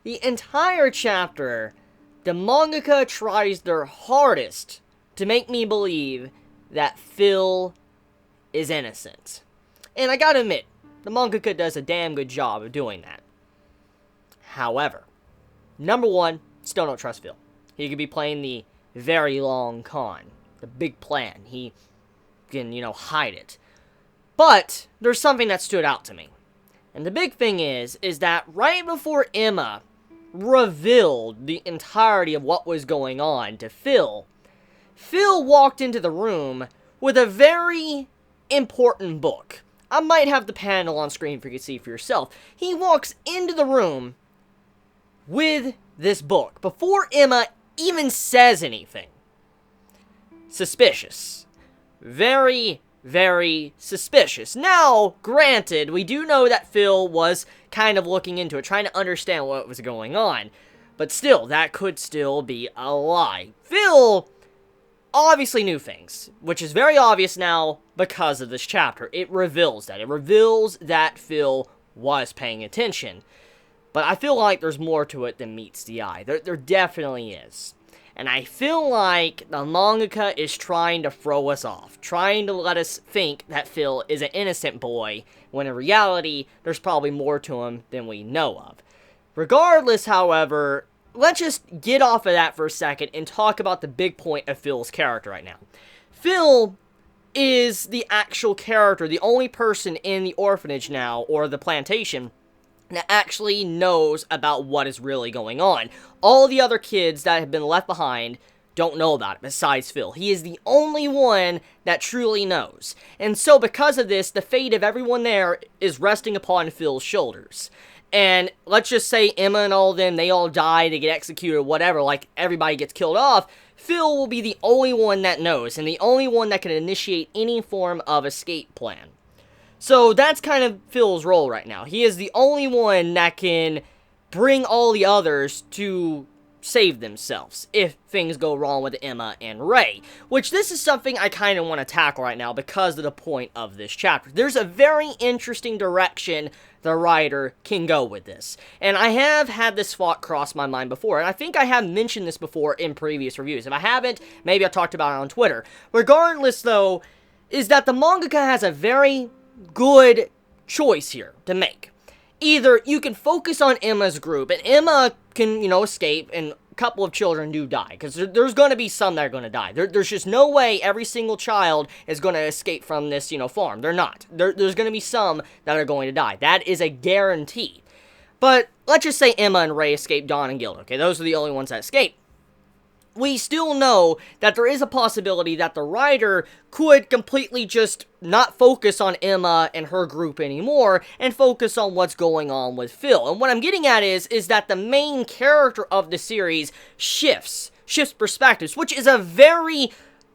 The entire chapter, the mangaka tries their hardest to make me believe that Phil is innocent. And I gotta admit, the mangaka does a damn good job of doing that. However, number one, still don't trust Phil. He could be playing the very long con, the big plan. He can, hide it. But there's something that stood out to me. And the big thing is that right before Emma revealed the entirety of what was going on to Phil, Phil walked into the room with a very important book. I might have the panel on screen for you to see for yourself. He walks into the room with this book before Emma even says anything. Suspicious. Very, very suspicious. Now, granted, we do know that Phil was kind of looking into it, trying to understand what was going on. But still, that could still be a lie. Phil obviously knew things, which is very obvious now because of this chapter. It reveals that. It reveals that Phil was paying attention. But I feel like there's more to it than meets the eye. There definitely is. And I feel like the mangaka is trying to throw us off, trying to let us think that Phil is an innocent boy, when in reality, there's probably more to him than we know of. Regardless, however, let's just get off of that for a second and talk about the big point of Phil's character right now. Phil is the actual character, the only person in the orphanage now, or the plantation, that actually knows about what is really going on. All the other kids that have been left behind don't know about it, besides Phil. He is the only one that truly knows. And so because of this, the fate of everyone there is resting upon Phil's shoulders. And let's just say Emma and all of them, they all die, they get executed, whatever, like everybody gets killed off. Phil will be the only one that knows, and the only one that can initiate any form of escape plan. So that's kind of Phil's role right now. He is the only one that can bring all the others to save themselves if things go wrong with Emma and Ray. Which this is something I kind of want to tackle right now because of the point of this chapter. There's a very interesting direction the writer can go with this. And I have had this thought cross my mind before, and I think I have mentioned this before in previous reviews. If I haven't, maybe I talked about it on Twitter. Regardless, though, is that the mangaka has a very good choice here to make. Either you can focus on Emma's group, and Emma can, escape, and a couple of children do die, because there's going to be some that are going to die. There's just no way every single child is going to escape from this, farm. They're not. There's going to be some that are going to die. That is a guarantee. But let's just say Emma and Ray escape Dawn and Gilda, okay? Those are the only ones that escape. We still know that there is a possibility that the writer could completely just not focus on Emma and her group anymore and focus on what's going on with Phil. And what I'm getting at is that the main character of the series shifts perspectives, which is a very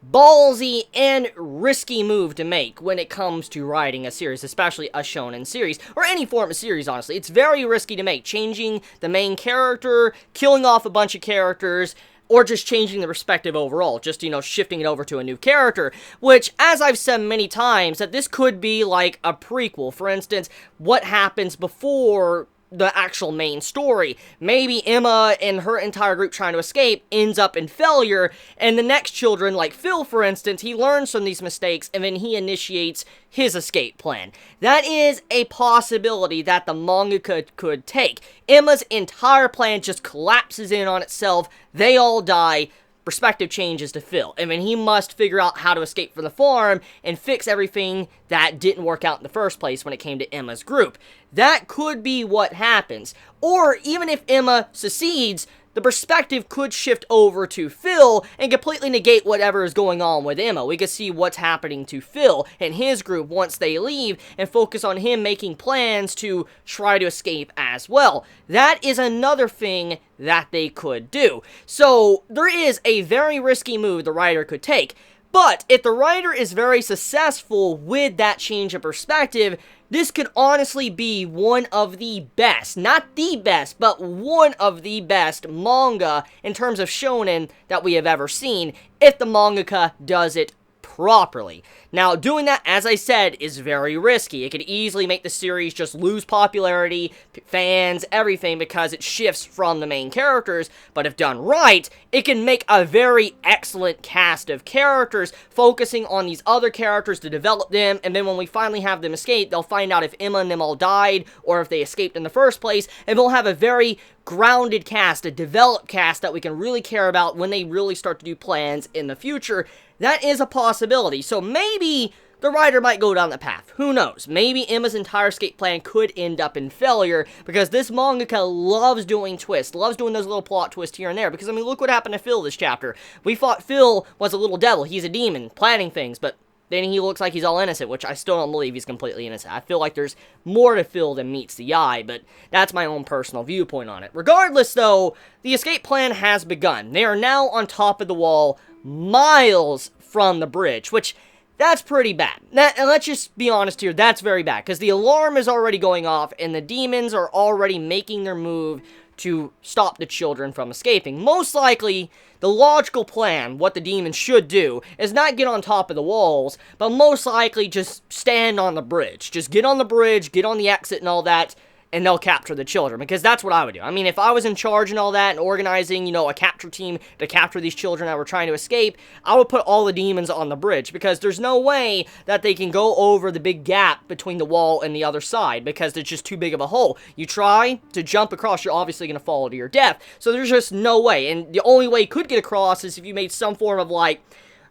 ballsy and risky move to make when it comes to writing a series, especially a shonen series, or any form of series, honestly. It's very risky to make, changing the main character, killing off a bunch of characters, or just changing the perspective overall, just, shifting it over to a new character, which, as I've said many times, that this could be like a prequel. For instance, what happens before the actual main story. Maybe Emma and her entire group trying to escape ends up in failure, and the next children, like Phil, for instance, he learns from these mistakes, and then he initiates his escape plan. That is a possibility that the manga could take. Emma's entire plan just collapses in on itself, they all die, perspective changes to Phil, and then he must figure out how to escape from the farm and fix everything that didn't work out in the first place when it came to Emma's group. That could be what happens. Or even if Emma succeeds, the perspective could shift over to Phil and completely negate whatever is going on with Emma. We could see what's happening to Phil and his group once they leave and focus on him making plans to try to escape as well. That is another thing that they could do. So there is a very risky move the writer could take. But if the writer is very successful with that change of perspective, this could honestly be one of the best, not the best, but one of the best manga in terms of shonen that we have ever seen, if the mangaka does it properly. Now, doing that, as I said, is very risky. It could easily make the series just lose popularity, fans, everything, because it shifts from the main characters, but if done right, it can make a very excellent cast of characters, focusing on these other characters to develop them, and then when we finally have them escape, they'll find out if Emma and them all died, or if they escaped in the first place, and we'll have a very grounded cast, a developed cast that we can really care about when they really start to do plans in the future. That is a possibility. So maybe the writer might go down that path. Who knows? Maybe Emma's entire escape plan could end up in failure, because this mangaka loves doing twists, loves doing those little plot twists here and there. Because, I mean, look what happened to Phil this chapter. We thought Phil was a little devil. He's a demon, planning things, but then he looks like he's all innocent, which I still don't believe he's completely innocent. I feel like there's more to Phil than meets the eye, but that's my own personal viewpoint on it. Regardless, though, the escape plan has begun. They are now on top of the wall, miles from the bridge, which, that's pretty bad. And let's just be honest here, that's very bad, because the alarm is already going off, and the demons are already making their move to stop the children from escaping. Most likely, the logical plan, what the demons should do, is not get on top of the walls, but most likely just stand on the bridge. Just get on the bridge, get on the exit and all that, and they'll capture the children, because that's what I would do. I mean, if I was in charge and all that, and organizing, you know, a capture team to capture these children that were trying to escape, I would put all the demons on the bridge, because there's no way that they can go over the big gap between the wall and the other side, because it's just too big of a hole. You try to jump across, you're obviously going to fall to your death, so there's just no way, and the only way you could get across is if you made some form of, like,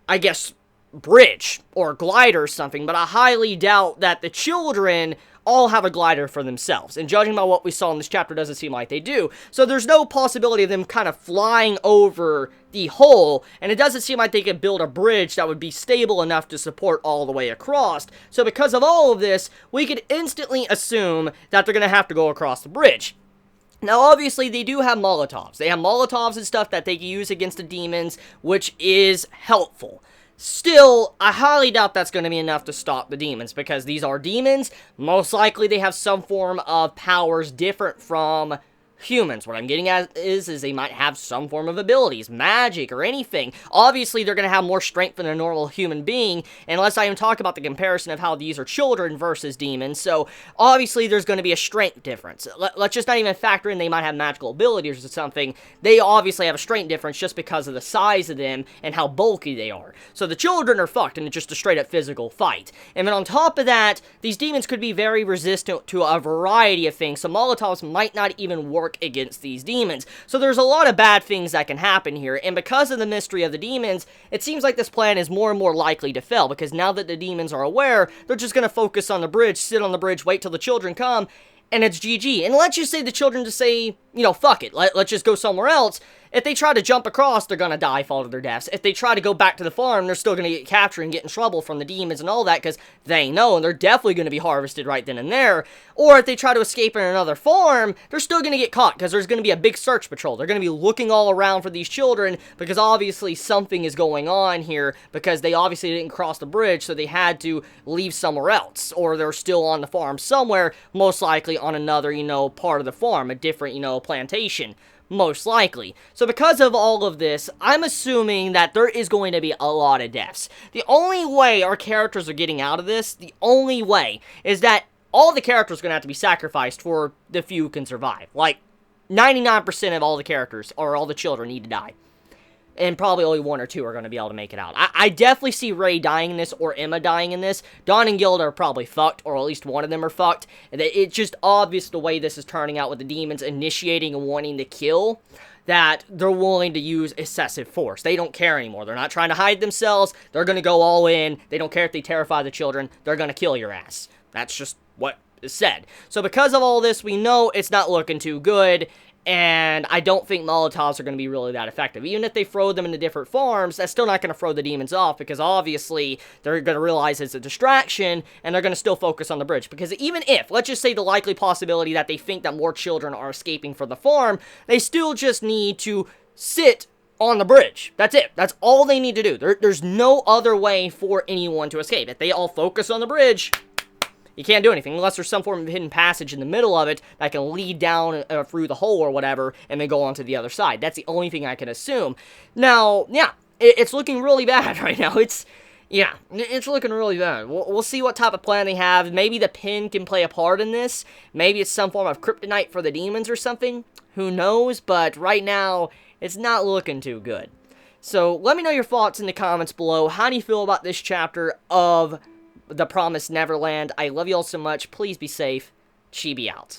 I guess, bridge or glider or something, but I highly doubt that the children all have a glider for themselves, and judging by what we saw in this chapter, doesn't seem like they do. So there's no possibility of them kind of flying over the hole, and it doesn't seem like they could build a bridge that would be stable enough to support all the way across. So because of all of this, we could instantly assume that they're going to have to go across the bridge. Now, obviously, they do have Molotovs. They have Molotovs and stuff that they can use against the demons, which is helpful. Still, I highly doubt that's going to be enough to stop the demons, because these are demons. Most likely they have some form of powers different from humans. What I'm getting at is they might have some form of abilities, magic, or anything. Obviously, they're going to have more strength than a normal human being, unless I even talk about the comparison of how these are children versus demons. So, obviously, there's going to be a strength difference. Let's just not even factor in they might have magical abilities or something. They obviously have a strength difference just because of the size of them and how bulky they are. So, the children are fucked, and it's just a straight-up physical fight. And then on top of that, these demons could be very resistant to a variety of things, so Molotovs might not even work against these demons. So there's a lot of bad things that can happen here, and because of the mystery of the demons, it seems like this plan is more and more likely to fail, because now that the demons are aware, they're just going to focus on the bridge, sit on the bridge, wait till the children come, and it's GG. And let's just say the children just say, you know, fuck it, let's just go somewhere else. If they try to jump across, they're gonna die, fall to their deaths. If they try to go back to the farm, they're still gonna get captured and get in trouble from the demons and all that, because they know, and they're definitely gonna be harvested right then and there. Or if they try to escape in another farm, they're still gonna get caught, because there's gonna be a big search patrol. They're gonna be looking all around for these children, because obviously something is going on here, because they obviously didn't cross the bridge, so they had to leave somewhere else. Or they're still on the farm somewhere, most likely on another, you know, part of the farm, a different, you know, plantation. Most likely. So because of all of this, I'm assuming that there is going to be a lot of deaths. The only way our characters are getting out of this, the only way, is that all the characters are going to have to be sacrificed for the few who can survive. Like, 99% of all the characters, or all the children, need to die. And probably only one or two are going to be able to make it out. I definitely see Ray dying in this, or Emma dying in this. Dawn and Gilda are probably fucked, or at least one of them are fucked. And it's just obvious the way this is turning out with the demons initiating and wanting to kill, that they're willing to use excessive force. They don't care anymore. They're not trying to hide themselves. They're going to go all in. They don't care if they terrify the children. They're going to kill your ass. That's just what is said. So because of all this, we know it's not looking too good. And I don't think Molotovs are going to be really that effective. Even if they throw them into different farms, that's still not going to throw the demons off, because obviously they're going to realize it's a distraction, and they're going to still focus on the bridge. Because even if, let's just say the likely possibility that they think that more children are escaping from the farm, they still just need to sit on the bridge. That's it. That's all they need to do. There's no other way for anyone to escape. If they all focus on the bridge, you can't do anything unless there's some form of hidden passage in the middle of it that can lead down through the hole or whatever and then go on to the other side. That's the only thing I can assume. Now, yeah, it's looking really bad right now. Yeah, it's looking really bad. We'll see what type of plan they have. Maybe the pin can play a part in this. Maybe it's some form of kryptonite for the demons or something. Who knows? But right now, it's not looking too good. So let me know your thoughts in the comments below. How do you feel about this chapter of The Promised Neverland? I love you all so much. Please be safe. Chibi out.